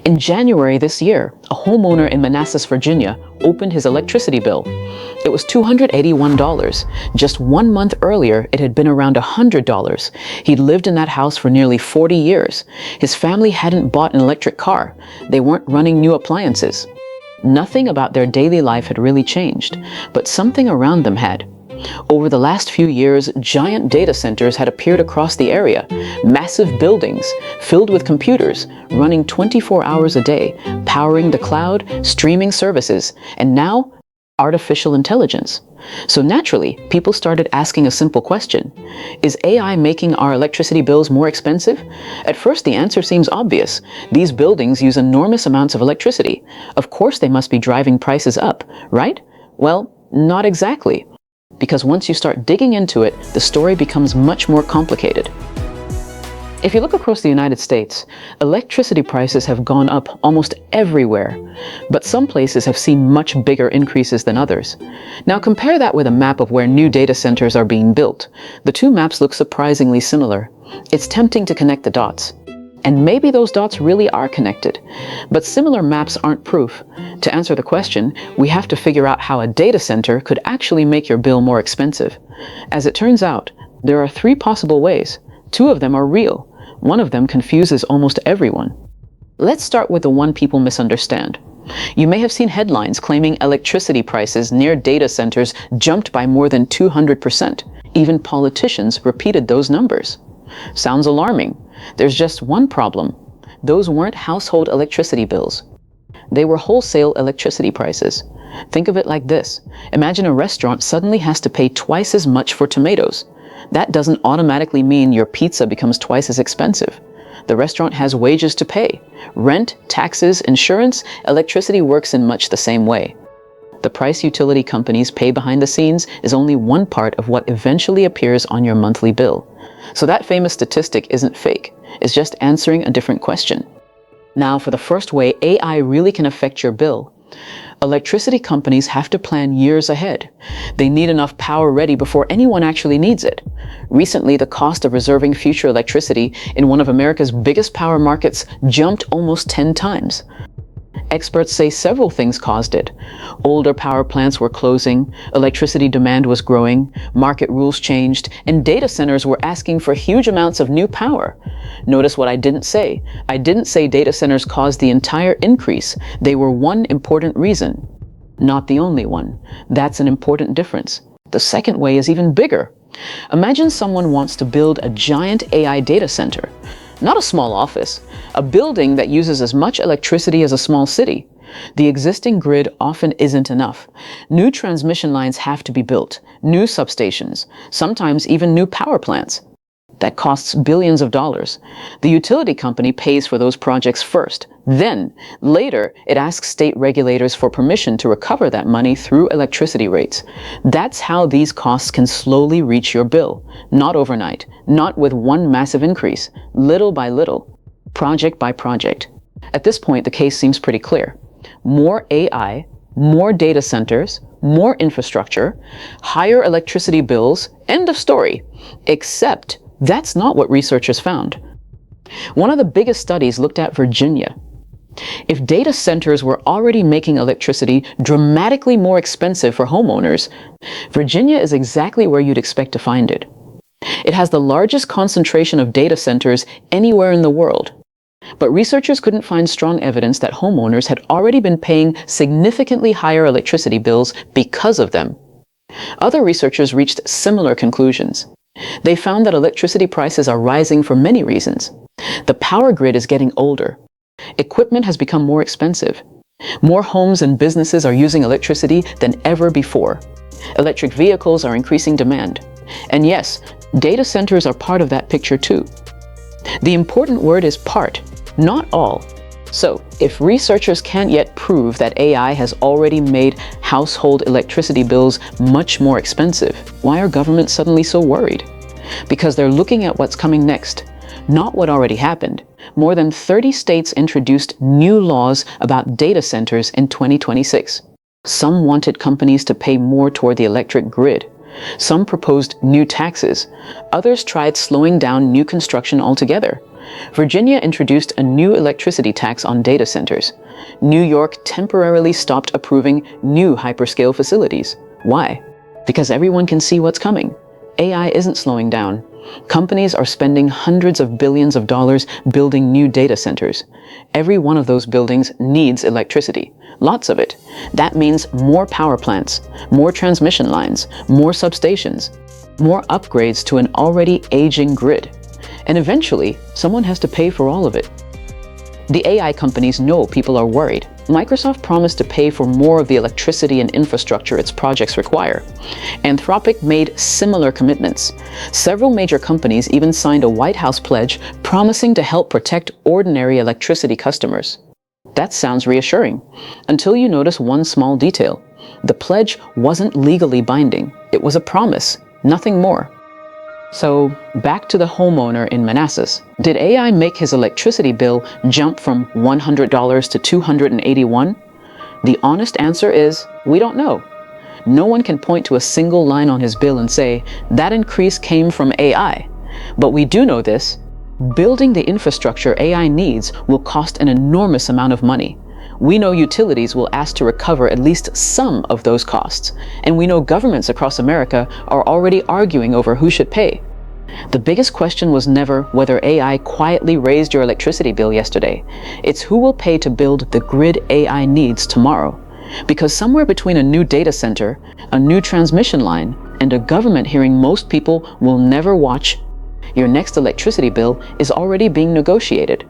In January this year, a homeowner in Manassas, Virginia, opened his electricity bill. It was $281. Just 1 month earlier, it had been around $100. He'd lived in that house for nearly 40 years. His family hadn't bought an electric car. They weren't running new appliances. Nothing about their daily life had really changed, but something around them had. Over the last few years, giant data centers had appeared across the area, massive buildings filled with computers running 24 hours a day, powering the cloud, streaming services, and now artificial intelligence. So naturally, people started asking a simple question. Is AI making our electricity bills more expensive? At first, the answer seems obvious. These buildings use enormous amounts of electricity. Of course, they must be driving prices up, right? Well, not exactly. Because once you start digging into it, the story becomes much more complicated. If you look across the United States, electricity prices have gone up almost everywhere, but some places have seen much bigger increases than others. Now compare that with a map of where new data centers are being built. The two maps look surprisingly similar. It's tempting to connect the dots. And maybe those dots really are connected. But similar maps aren't proof. To answer the question, we have to figure out how a data center could actually make your bill more expensive. As it turns out, there are 3 possible ways. 2 of them are real. One of them confuses almost everyone. Let's start with the one people misunderstand. You may have seen headlines claiming electricity prices near data centers jumped by more than 200%. Even politicians repeated those numbers. Sounds alarming. There's just one problem. Those weren't household electricity bills. They were wholesale electricity prices. Think of it like this. Imagine a restaurant suddenly has to pay twice as much for tomatoes. That doesn't automatically mean your pizza becomes twice as expensive. The restaurant has wages to pay. Rent, taxes, insurance, electricity works in much the same way. The price utility companies pay behind the scenes is only one part of what eventually appears on your monthly bill. So that famous statistic isn't fake. It's just answering a different question. Now, for the first way AI really can affect your bill. Electricity companies have to plan years ahead. They need enough power ready before anyone actually needs it. Recently, the cost of reserving future electricity in one of America's biggest power markets jumped almost 10 times. Experts say several things caused it. Older power plants were closing, electricity demand was growing, market rules changed, and data centers were asking for huge amounts of new power. Notice what I didn't say. I didn't say data centers caused the entire increase. They were one important reason. Not the only one. That's an important difference. The second way is even bigger. Imagine someone wants to build a giant AI data center. Not a small office, a building that uses as much electricity as a small city. The existing grid often isn't enough. New transmission lines have to be built, new substations, sometimes even new power plants. That costs billions of dollars. The utility company pays for those projects first. Then, later, it asks state regulators for permission to recover that money through electricity rates. That's how these costs can slowly reach your bill. Not overnight, not with one massive increase, little by little, project by project. At this point, the case seems pretty clear. More AI, more data centers, more infrastructure, higher electricity bills, end of story. Except that's not what researchers found. One of the biggest studies looked at Virginia. If data centers were already making electricity dramatically more expensive for homeowners, Virginia is exactly where you'd expect to find it. It has the largest concentration of data centers anywhere in the world. But researchers couldn't find strong evidence that homeowners had already been paying significantly higher electricity bills because of them. Other researchers reached similar conclusions. They found that electricity prices are rising for many reasons. The power grid is getting older. Equipment has become more expensive. More homes and businesses are using electricity than ever before. Electric vehicles are increasing demand. And yes, data centers are part of that picture too. The important word is part, not all. So, if researchers can't yet prove that AI has already made household electricity bills much more expensive, why are governments suddenly so worried? Because they're looking at what's coming next, not what already happened. More than 30 states introduced new laws about data centers in 2026. Some wanted companies to pay more toward the electric grid. Some proposed new taxes. Others tried slowing down new construction altogether. Virginia introduced a new electricity tax on data centers. New York temporarily stopped approving new hyperscale facilities. Why? Because everyone can see what's coming. AI isn't slowing down. Companies are spending hundreds of billions of dollars building new data centers. Every one of those buildings needs electricity. Lots of it. That means more power plants, more transmission lines, more substations, more upgrades to an already aging grid. And eventually, someone has to pay for all of it. The AI companies know people are worried. Microsoft promised to pay for more of the electricity and infrastructure its projects require. Anthropic made similar commitments. Several major companies even signed a White House pledge promising to help protect ordinary electricity customers. That sounds reassuring, until you notice one small detail. The pledge wasn't legally binding. It was a promise, nothing more. So, back to the homeowner in Manassas. Did AI make his electricity bill jump from $100 to $281? The honest answer is, we don't know. No one can point to a single line on his bill and say, that increase came from AI. But we do know this: building the infrastructure AI needs will cost an enormous amount of money. We know utilities will ask to recover at least some of those costs, and we know governments across America are already arguing over who should pay. The biggest question was never whether AI quietly raised your electricity bill yesterday. It's who will pay to build the grid AI needs tomorrow. Because somewhere between a new data center, a new transmission line, and a government hearing most people will never watch, your next electricity bill is already being negotiated.